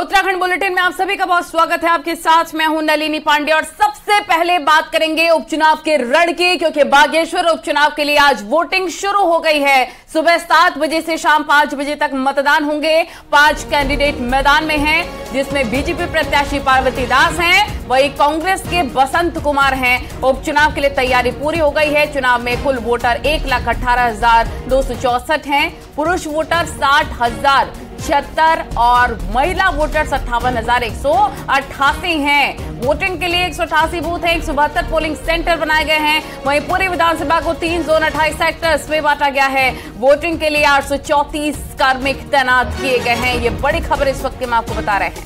Uttarakhand bulletin में आप सभी का बहुत स्वागत है। आपके साथ मैं हूं नलिनी पांडे और सबसे पहले बात करेंगे उपचुनाव के रण की, क्योंकि बागेश्वर उपचुनाव के लिए आज वोटिंग शुरू हो गई है। सुबह 7 बजे से शाम 5 बजे तक मतदान होंगे। 5 कैंडिडेट मैदान में हैं, जिसमें बीजेपी प्रत्याशी पार्वती दास हैं, वही कांग्रेस के बसंत कुमार हैं। उपचुनाव के लिए तैयारी पूरी हो गई है। चुनाव में कुल वोटर 1,18,264 हैं। पुरुष वोटर 60,076 और महिला वोटर्स 58,188 हैं। वोटिंग के लिए 188 बूथ हैं, 172 पोलिंग सेंटर बनाए गए हैं। वहीं पूरी विधानसभा को 3 जोन 28 सेक्टर्स में बांटा गया है। वोटिंग के लिए 834 कार्मिक तैनात किए गए हैं। ये बड़ी खबर इस वक्त हम आपको बता रहे हैं।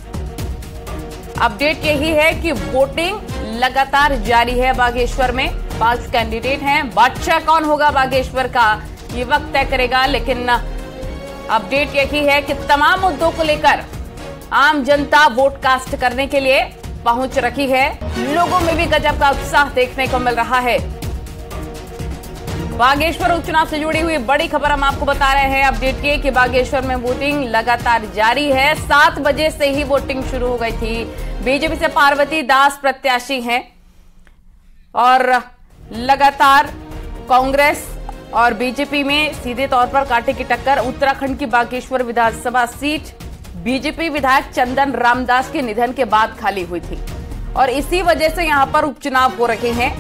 अपडेट यही है कि वोटिंग लगातार जारी है। बागेश्वर में 5 कैंडिडेट हैं। बादशाह कौन होगा बागेश्वर का, ये वक्त तय करेगा, लेकिन अपडेट यही है कि तमाम मुद्दों को लेकर आम जनता वोट कास्ट करने के लिए पहुंच रखी है। लोगों में भी गजब का उत्साह देखने को मिल रहा है। बागेश्वर उपचुनाव से जुड़ी हुई बड़ी खबर हम आपको बता रहे हैं। अपडेट ये कि बागेश्वर में वोटिंग लगातार जारी है। 7 बजे से ही वोटिंग शुरू हो गई थी। बीजेपी से पार्वती दास प्रत्याशी हैं और लगातार कांग्रेस और बीजेपी में सीधे तौर पर कांटे की टक्कर। उत्तराखंड की बागेश्वर विधानसभा सीट बीजेपी विधायक चंदन रामदास के निधन के बाद खाली हुई थी और इसी वजह से यहां पर उपचुनाव हो रहे हैं।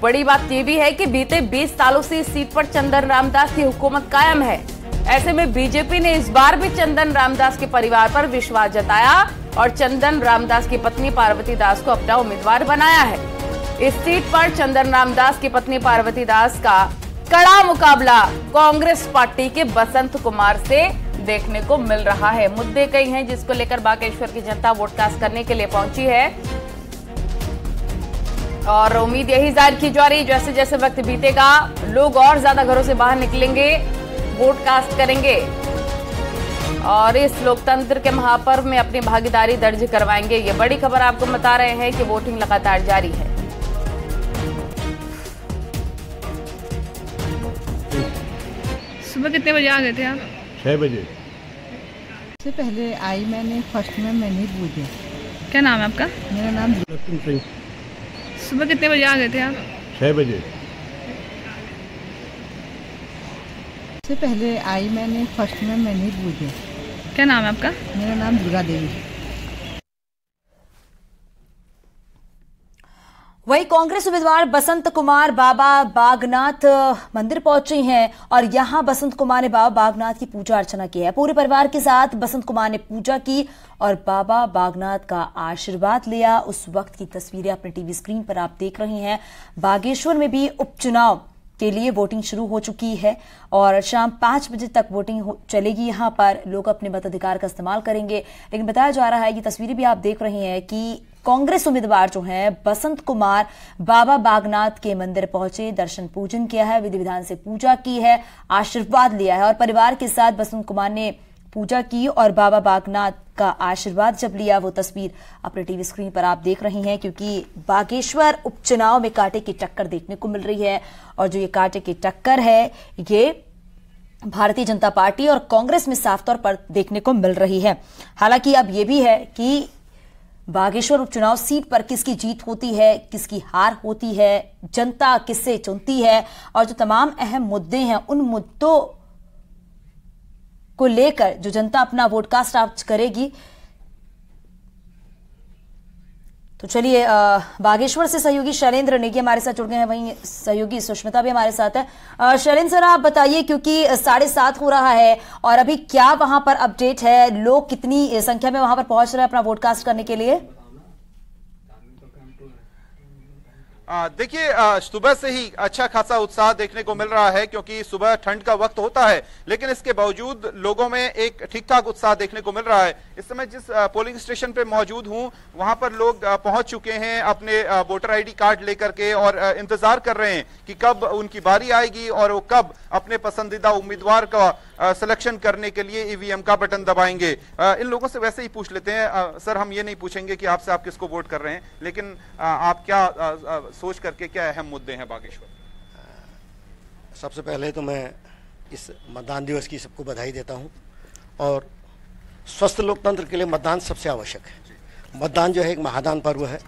बड़ी बात यह भी है कि बीते 20 सालों से इस सीट पर चंदन रामदास की हुकूमत कायम है। ऐसे में बीजेपी ने इस बार भी चंदन रामदास के परिवार पर विश्वास जताया और चंदन रामदास की पत्नी पार्वती दास को अपना उम्मीदवार बनाया है। इस सीट पर चंदन रामदास की पत्नी पार्वती दास का कड़ा मुकाबला कांग्रेस पार्टी के बसंत कुमार से देखने को मिल रहा है। मुद्दे कई हैं जिसको लेकर बागेश्वर की जनता वोट कास्ट करने के लिए पहुंची है और उम्मीद यही जाहिर की जा रही है जैसे जैसे वक्त बीतेगा लोग और ज्यादा घरों से बाहर निकलेंगे, वोट कास्ट करेंगे और इस लोकतंत्र के महापर्व में अपनी भागीदारी दर्ज करवाएंगे। ये बड़ी खबर आपको बता रहे हैं कि वोटिंग लगातार जारी है। सुबह कितने बजे आ गए थे आप? 6 बजे से पहले आई। मैंने फर्स्ट में मैंने पूछा। क्या नाम है आपका? मेरा नाम लक्ष्मण सिंह। सुबह कितने बजे आ गए थे आप? 6 बजे से पहले आई। मैंने फर्स्ट में मैंने पूछा। क्या नाम है आपका? मेरा नाम दुर्गा देवी। वही कांग्रेस उम्मीदवार बसंत कुमार बाबा बागनाथ मंदिर पहुंचे हैं और यहां बसंत कुमार ने बाबा बागनाथ की पूजा अर्चना की है। पूरे परिवार के साथ बसंत कुमार ने पूजा की और बाबा बागनाथ का आशीर्वाद लिया। उस वक्त की तस्वीरें अपने टीवी स्क्रीन पर आप देख रहे हैं। बागेश्वर में भी उपचुनाव के लिए वोटिंग शुरू हो चुकी है और शाम 5 बजे तक वोटिंग चलेगी। यहां पर लोग अपने मताधिकार का इस्तेमाल करेंगे। लेकिन बताया जा रहा है, ये तस्वीरें भी आप देख रहे हैं कि कांग्रेस उम्मीदवार जो हैं बसंत कुमार बाबा बागनाथ के मंदिर पहुंचे, दर्शन पूजन किया है, विधि विधान से पूजा की है, आशीर्वाद लिया है और परिवार के साथ बसंत कुमार ने पूजा की और बाबा बागनाथ का आशीर्वाद जब लिया, वो तस्वीर अपने टीवी स्क्रीन पर आप देख रही हैं। क्योंकि बागेश्वर उपचुनाव में कांटे की टक्कर देखने को मिल रही है और जो ये कांटे की टक्कर है ये भारतीय जनता पार्टी और कांग्रेस में साफ तौर पर देखने को मिल रही है। हालांकि अब यह भी है कि बागेश्वर उपचुनाव सीट पर किसकी जीत होती है, किसकी हार होती है, जनता किससे चुनती है और जो तमाम अहम मुद्दे हैं उन मुद्दों को लेकर जो जनता अपना वोट कास्ट आज करेगी। तो चलिए बागेश्वर से सहयोगी शैलेंद्र नेगी हमारे साथ जुड़ गए हैं, वहीं सहयोगी सुष्मिता भी हमारे साथ है। शैलेंद्र सर, आप बताइए, क्योंकि 7:30 हो रहा है और अभी क्या वहां पर अपडेट है, लोग कितनी संख्या में वहां पर पहुंच रहे हैं अपना वोट कास्ट करने के लिए? देखिए, सुबह से ही अच्छा खासा उत्साह देखने को मिल रहा है क्योंकि सुबह ठंड का वक्त होता है, लेकिन इसके बावजूद लोगों में एक ठीक ठाक उत्साह देखने को मिल रहा है। इस समय जिस पोलिंग स्टेशन पे मौजूद हूं वहां पर लोग पहुंच चुके हैं अपने वोटर आईडी कार्ड लेकर के और इंतजार कर रहे हैं कि कब उनकी बारी आएगी और वो कब अपने पसंदीदा उम्मीदवार का सिलेक्शन करने के लिए ईवीएम का बटन दबाएंगे। इन लोगों से वैसे ही पूछ लेते हैं। सर, हम ये नहीं पूछेंगे कि आपसे आप किसको वोट कर रहे हैं, लेकिन आप क्या सोच करके क्या अहम मुद्दे हैं बागेश्वर? सबसे पहले तो मैं इस मतदान दिवस की सबको बधाई देता हूं और स्वस्थ लोकतंत्र के लिए मतदान सबसे आवश्यक है। मतदान जो है एक महादान पर्व है,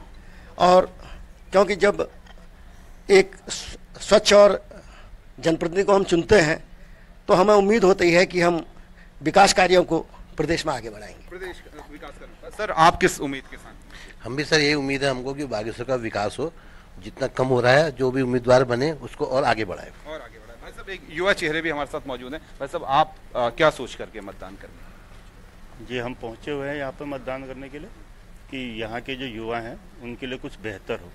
और क्योंकि जब एक स्वच्छ और जनप्रतिनिधि को हम चुनते हैं तो हमें उम्मीद होती है कि हम विकास कार्यों को प्रदेश में आगे बढ़ाएंगे। प्रदेश विकास कर सर, आप किस उम्मीद के साथ? हम भी सर यही उम्मीद है हमको कि बागेश्वर का विकास हो, जितना कम हो रहा है, जो भी उम्मीदवार बने उसको और आगे बढ़ाए। भाई साहब, एक युवा चेहरे भी हमारे साथ मौजूद हैं। भाई साहब, आप क्या सोच करके मतदान करने? जी, हम पहुंचे हुए हैं यहाँ पर मतदान करने के लिए कि यहाँ के जो युवा हैं उनके लिए कुछ बेहतर हो।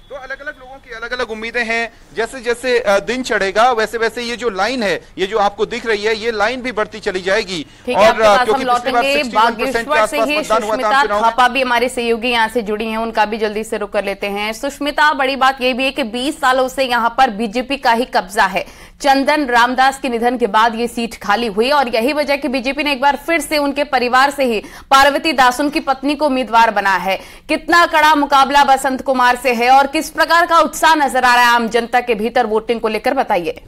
तो अलग अलग लोगों की अलग अलग उम्मीदें हैं। जैसे जैसे दिन चढ़ेगा वैसे वैसे ये जो लाइन है, ये जो आपको दिख रही है, ये लाइन भी बढ़ती चली जाएगी। और क्योंकि बागेश्वर से ही सुष्मिता थापा भी हमारे सहयोगी यहाँ से जुड़ी हैं, उनका भी जल्दी से रुक कर लेते हैं। सुष्मिता, बड़ी बात ये भी है कि 20 सालों से यहाँ पर बीजेपी का ही कब्जा है। चंदन रामदास के निधन के बाद ये सीट खाली हुई और यही वजह कि बीजेपी ने एक बार फिर से उनके परिवार से ही पार्वती दास, उनकी पत्नी को उम्मीदवार बना है। कितना कड़ा मुकाबला बसंत कुमार से है और किस प्रकार का उत्साह नजर आ रहा है आम जनता के भीतर वोटिंग को लेकर, बताइए।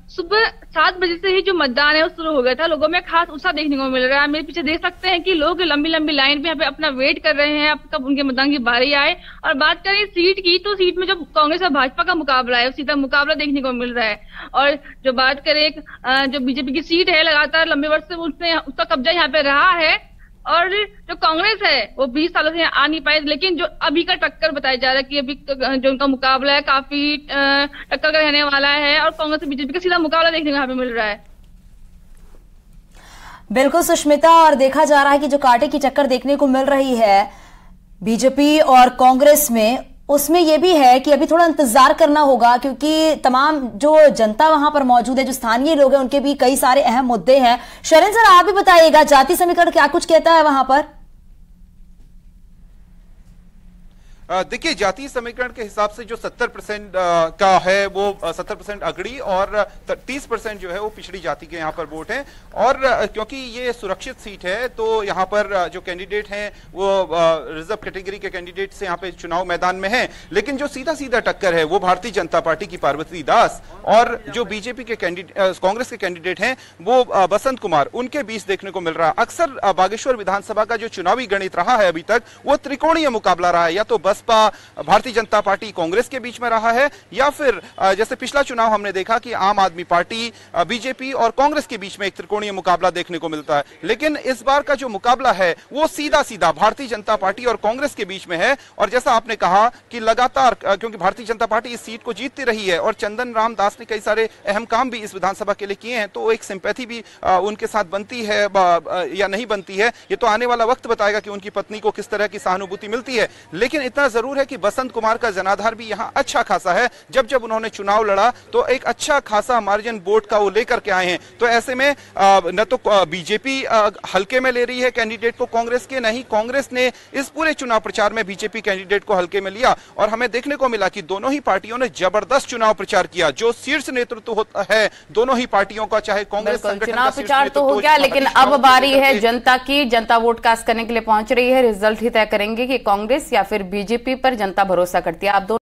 सुबह 7 बजे से ही जो मतदान है वो शुरू हो गया था। लोगों में खास उत्साह देखने को मिल रहा है। मेरे पीछे देख सकते हैं कि लोग लंबी लंबी लाइन पे यहाँ पे अपना वेट कर रहे हैं अब कब उनके मतदान की बारी आए। और बात करें सीट की, तो सीट में जो कांग्रेस और भाजपा का मुकाबला है, सीधा मुकाबला देखने को मिल रहा है। और जो बात करें जो बीजेपी की सीट है, लगातार लंबे वर्ष से उसका कब्जा यहाँ पे रहा है। और जो कांग्रेस है वो 20 सालों से आ नहीं पाए, लेकिन जो अभी का टक्कर बताया जा रहा है कि अभी जो उनका मुकाबला है काफी टक्कर का रहने वाला है और कांग्रेस और बीजेपी का सीधा मुकाबला देखने को यहाँ पे मिल रहा है। बिल्कुल सुष्मिता, और देखा जा रहा है कि जो कांटे की टक्कर देखने को मिल रही है बीजेपी और कांग्रेस में, उसमें यह भी है कि अभी थोड़ा इंतजार करना होगा, क्योंकि तमाम जो जनता वहां पर मौजूद है, जो स्थानीय लोग हैं, उनके भी कई सारे अहम मुद्दे हैं। शरण सर, आप भी बताइएगा, जाति समीकरण क्या कुछ कहता है वहां पर? देखिए, जातीय समीकरण के हिसाब से जो 70% का है वो 70% अगड़ी और 30% जो है वो पिछड़ी जाति के यहाँ पर वोट हैं। और क्योंकि ये सुरक्षित सीट है तो यहाँ पर जो कैंडिडेट हैं वो रिजर्व कैटेगरी के कैंडिडेट से यहाँ पे चुनाव मैदान में हैं। लेकिन जो सीधा सीधा टक्कर है वो भारतीय जनता पार्टी की पार्वती दास और जो बीजेपी के कांग्रेस के कैंडिडेट हैं वो बसंत कुमार, उनके बीच देखने को मिल रहा है। अक्सर बागेश्वर विधानसभा का जो चुनावी गणित रहा है अभी तक, वो त्रिकोणीय मुकाबला रहा है। या तो भारतीय जनता पार्टी कांग्रेस के बीच में रहा है, या फिर जैसे पिछला चुनाव हमने देखा कि आम आदमी पार्टी, बीजेपी और कांग्रेस के बीच में एक त्रिकोणीय मुकाबला देखने को मिलता है। लेकिन इस बार का जो मुकाबला है वो सीधा सीधा भारतीय जनता पार्टी और कांग्रेस के बीच में है। और जैसा आपने कहा कि लगातार क्योंकि भारतीय जनता पार्टी इस सीट को जीतती रही है और चंदन रामदास ने कई सारे अहम काम भी इस विधानसभा के लिए किए हैं, तो एक सिंपैथी भी उनके साथ बनती है या नहीं बनती है, ये तो आने वाला वक्त बताएगा कि उनकी पत्नी को किस तरह की सहानुभूति मिलती है। लेकिन इतना जरूर है कि बसंत कुमार का जनाधार भी यहां अच्छा खासा है। जब जब उन्होंने चुनाव लड़ा तो एक अच्छा खासा मार्जिन वोट का वो लेकर के आए हैं। तो ऐसे में न तो बीजेपी हल्के में ले रही है कैंडिडेट को कांग्रेस के, नहीं कांग्रेस ने इस पूरे चुनाव प्रचार में बीजेपी कैंडिडेट को हल्के में लिया। और हमें देखने को मिला कि दोनों ही पार्टियों ने जबरदस्त चुनाव प्रचार किया। जो शीर्ष नेतृत्व होता है दोनों ही पार्टियों का, चाहे कांग्रेस चुनाव प्रचार तो हो गया, लेकिन अब बारी है जनता की। जनता वोट कास्ट करने के लिए पहुंच रही है। रिजल्ट ही तय करेंगे कि कांग्रेस या फिर बीजेपी पर जनता भरोसा करती है। आप दोनों